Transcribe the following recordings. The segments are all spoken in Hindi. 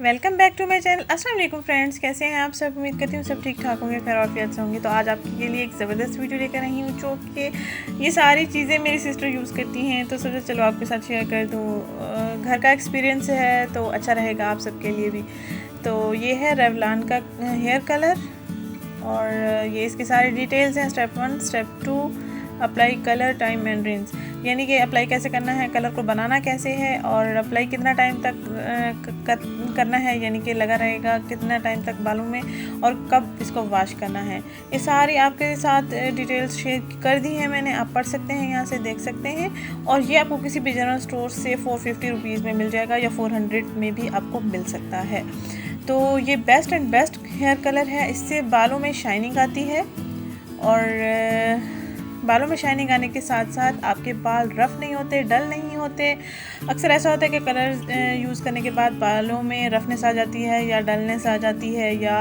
Welcome back to my channel. अस्सलाम वालेकुम फ्रेंड्स, कैसे हैं आप सब। उम्मीद करती हूँ सब ठीक ठाक होंगे, खैर औफियत से होंगे। तो आज आपके लिए एक ज़बरदस्त वीडियो लेकर आई हूँ जो कि ये सारी चीज़ें मेरी सिस्टर यूज़ करती हैं, तो सोचा चलो आपके साथ शेयर कर दूँ। घर का एक्सपीरियंस है तो अच्छा रहेगा आप सबके लिए भी। तो ये है रेवलॉन का हेयर कलर और ये इसकी सारी डिटेल्स हैं। Step 1, step 2, apply colour, time and range, यानी कि अप्लाई कैसे करना है, कलर को बनाना कैसे है और अप्लाई कितना टाइम तक करना है, यानी कि लगा रहेगा कितना टाइम तक बालों में, और कब इसको वॉश करना है। ये सारी आपके साथ डिटेल्स शेयर कर दी हैं मैंने, आप पढ़ सकते हैं, यहाँ से देख सकते हैं। और ये आपको किसी भी जनरल स्टोर से 450 रुपीज़ में मिल जाएगा या 400 में भी आपको मिल सकता है। तो ये best and best hair colour है, इससे बालों में शाइनिंग आती है और बालों में शाइनिंग आने के साथ साथ आपके बाल रफ़ नहीं होते, डल नहीं होते। अक्सर ऐसा होता है कि कलर यूज़ करने के बाद बालों में रफनेस आ जाती है या डलनेस आ जाती है या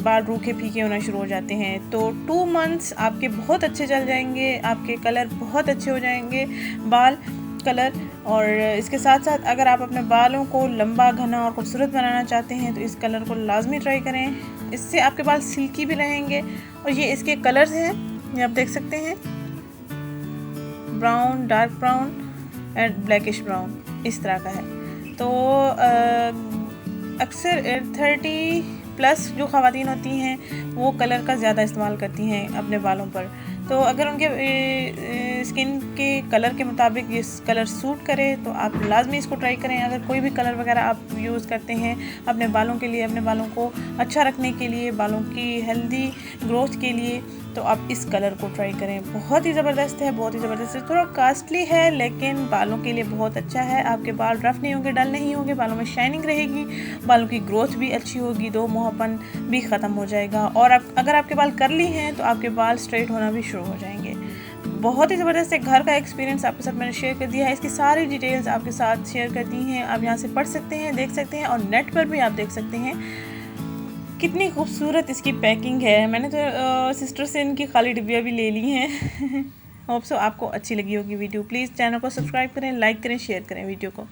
बाल रूखे फीके होना शुरू हो जाते हैं। तो 2 मंथ्स आपके बहुत अच्छे चल जाएंगे, आपके कलर बहुत अच्छे हो जाएंगे, बाल कलर। और इसके साथ साथ अगर आप अपने बालों को लंबा, घना और खूबसूरत बनाना चाहते हैं तो इस कलर को लाजमी ट्राई करें, इससे आपके बाल सिल्की भी रहेंगे। और ये इसके कलर्स हैं, ये आप देख सकते हैं, brown, dark brown and blackish brown, इस तरह का है। तो अक्सर 30+ जो ख़वातीन होती हैं वो कलर का ज़्यादा इस्तेमाल करती हैं अपने बालों पर। तो अगर उनके स्किन के कलर के मुताबिक ये कलर सूट करे तो आप लाजमी इसको ट्राई करें। अगर कोई भी कलर वगैरह आप यूज़ करते हैं अपने बालों के लिए, अपने बालों को अच्छा रखने के लिए, बालों की हेल्दी ग्रोथ के लिए, तो आप इस कलर को ट्राई करें। बहुत ही ज़बरदस्त है, बहुत ही ज़बरदस्त है। थोड़ा कॉस्टली है लेकिन बालों के लिए बहुत अच्छा है। आपके बाल रफ़ नहीं होंगे, डल नहीं होंगे, बालों में शाइनिंग रहेगी, बालों की ग्रोथ भी अच्छी होगी, दो मोहपन भी ख़त्म हो जाएगा। और अगर आपके बाल कर्ली हैं तो आपके बाल स्ट्रेट होना भी शुरू हो जाएंगे। बहुत ही ज़बरदस्त है। घर का एक्सपीरियंस आपके साथ मैंने शेयर कर दिया है, इसकी सारी डिटेल्स आपके साथ शेयर कर दी हैं। आप यहाँ से पढ़ सकते हैं, देख सकते हैं और नेट पर भी आप देख सकते हैं। कितनी खूबसूरत इसकी पैकिंग है। मैंने तो सिस्टर से इनकी खाली डिब्बियाँ भी ले ली हैं। होप सो आपको अच्छी लगी होगी वीडियो। प्लीज़ चैनल को सब्सक्राइब करें, लाइक करें, शेयर करें वीडियो को।